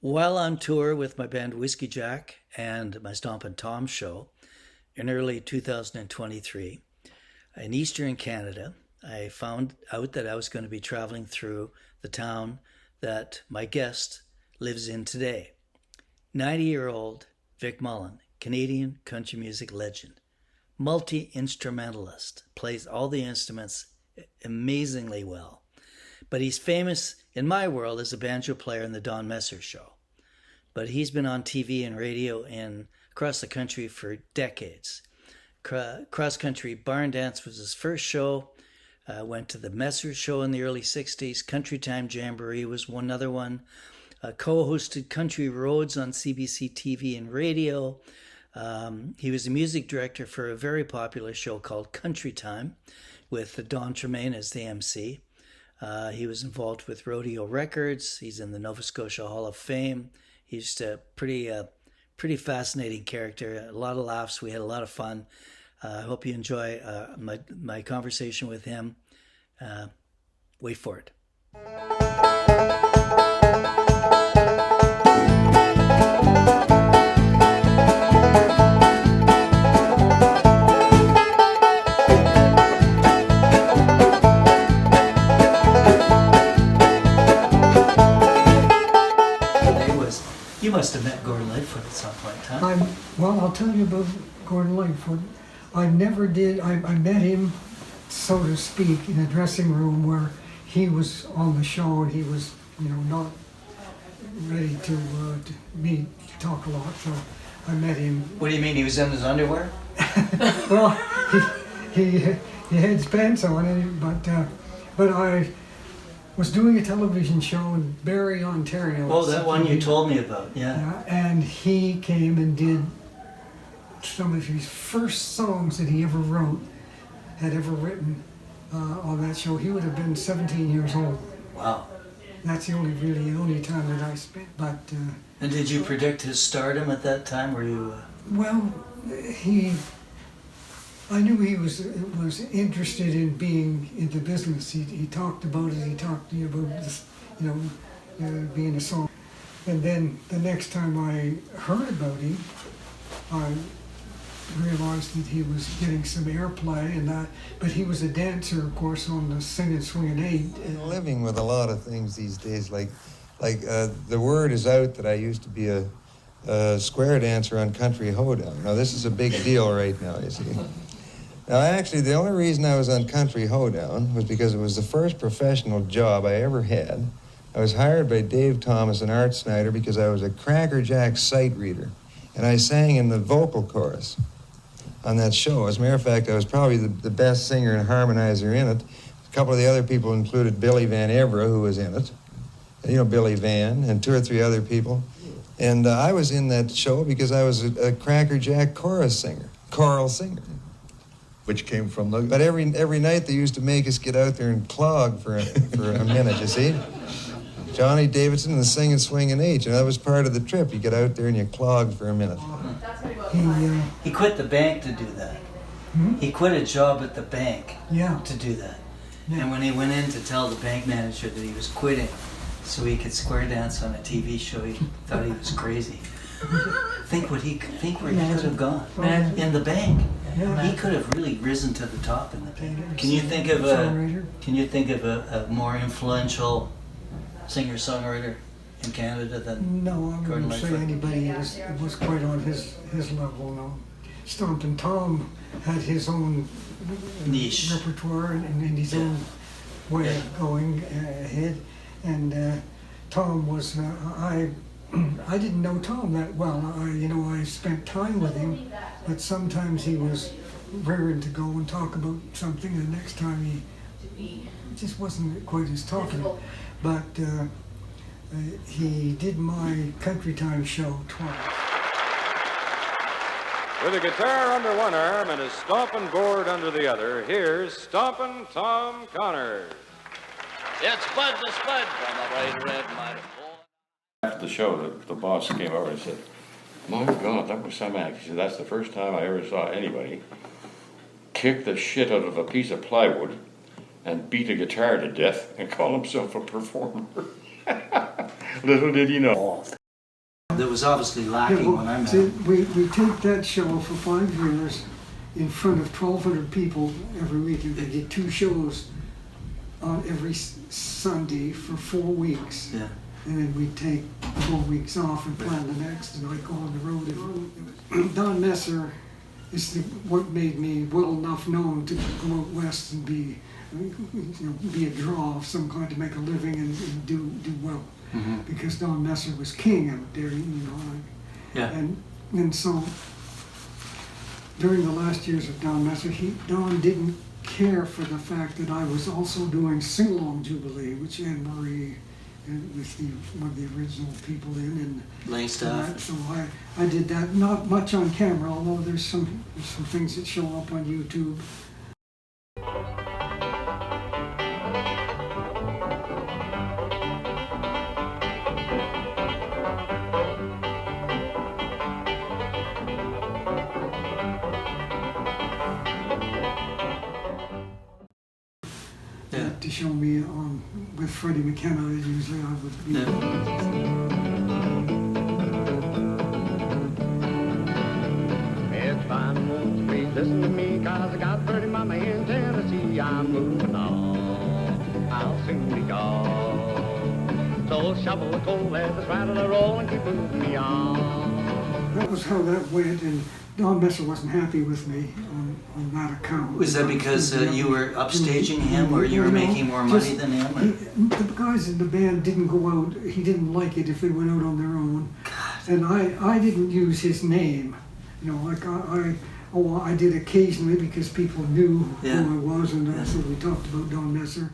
While on tour with my band Whiskey Jack and my Stompin Tom show in early 2023 in Eastern Canada, I found out that I was going to be traveling through the town that my guest lives in today. 90-year-old Vic Mullen, Canadian country music legend, multi-instrumentalist, plays all the instruments amazingly well. But he's famous in my world as a banjo player in the Don Messershow Show. But he's been on TV and radio and across the country for decades. Cross Country Barn Dance was his first show. Went to the Messer Show in the early 60s. Countrytime Jamboree was another one. Co-hosted Country Roads on CBC TV and radio. He was the music director for a very popular show called Countrytime with Don Tremaine as the MC. He was involved with Rodeo Records. He's in the Nova Scotia Hall of Fame. He's just a pretty fascinating character. A lot of laughs. We had a lot of fun. I hope you enjoy my conversation with him. Wait for it. You must have met Gordon Lightfoot at some point, huh? Well, I'll tell you about Gordon Lightfoot. I never did. I met him, so to speak, in a dressing room where he was on the show and he was, not ready to talk a lot. So I met him. What do you mean? He was in his underwear? Well, he had his pants on, but I was doing a television show in Barrie, Ontario. Oh, that one you told me about, yeah. And he came and did some of his first songs that he had ever written on that show. He would have been 17 years old. Wow. That's the only time that I spent. But and did you predict his stardom at that time? Were you? Well, I knew he was interested in being in the business. He talked about it. He talked about this, being a song. And then the next time I heard about him, I realized that he was getting some airplay and that. But he was a dancer, of course, on the Singin' Swingin' 8. Living with a lot of things these days, like the word is out that I used to be a square dancer on Country Hoedown. Now this is a big deal right now, you see. Now, actually, the only reason I was on Country Hoedown was because it was the first professional job I ever had. I was hired by Dave Thomas and Art Snyder because I was a Cracker Jack sight reader, and I sang in the vocal chorus on that show. As a matter of fact, I was probably the best singer and harmonizer in it. A couple of the other people included Billy Van Evera, who was in it. Billy Van, and 2 or 3 other people. And I was in that show because I was a Cracker Jack choral singer. Which came from the... But every night they used to make us get out there and clog for a minute, you see? Johnny Davidson and the Singin' Swingin' 8, that was part of the trip. You get out there and you clog for a minute. He quit the bank to do that. Hmm? He quit a job at the bank to do that. Yeah. And when he went in to tell the bank manager that he was quitting so he could square dance on a TV show, he thought he was crazy. Think where he could have gone in the bank. Yeah. He could have really risen to the top in the bank. Can you think of a more influential singer-songwriter in Canada than No, I Gordon wouldn't say Lightfoot? anybody was quite on his level, no. Stompin Tom had his own Niche. repertoire and his own way of going ahead. And Tom was, I didn't know Tom that well. I spent time with him, but sometimes he was raring to go and talk about something, and the next time he just wasn't quite as talkative. But he did my Countrytime show twice. With a guitar under one arm and a stompin' gourd under the other, here's Stompin' Tom Connors. It's Bud the Spud from the bright red mighty. After the show, the boss came over and said, "My God, that was some act." He said, "That's the first time I ever saw anybody kick the shit out of a piece of plywood and beat a guitar to death and call himself a performer." Little did he know. was obviously lacking when I met see, him. we taped that show for 5 years in front of 1,200 people every week. And we did 2 shows on every Sunday for 4 weeks. Yeah. And then we'd take 4 weeks off and plan the next, and I'd go on the road. Don Messer is what made me well enough known to go out west and be a draw of some kind to make a living and do well. Mm-hmm. Because Don Messer was king out there, Yeah. And so during the last years of Don Messer, Don didn't care for the fact that I was also doing Singalong Jubilee, which Anne Marie was one of the original people in, and Langstaff. so I did that, not much on camera, although there's some things that show up on YouTube. Yeah. To show me with Freddie McKenna, usually I would be. If I'm moving, please listen to me, 'cause I got a pretty mama in Tennessee. I'm moving on, I'll soon be gone. So shovel the coal, let us rattle and roll and keep moving me on. That was how that went, and Don Messer wasn't happy with me on that account. Was that because you were upstaging him, or you were making more money than him? Or? The guys in the band didn't go out. He didn't like it if they went out on their own. And I didn't use his name. Like I did occasionally because people knew Yeah. who I was, and Yeah. so we talked about Don Messer.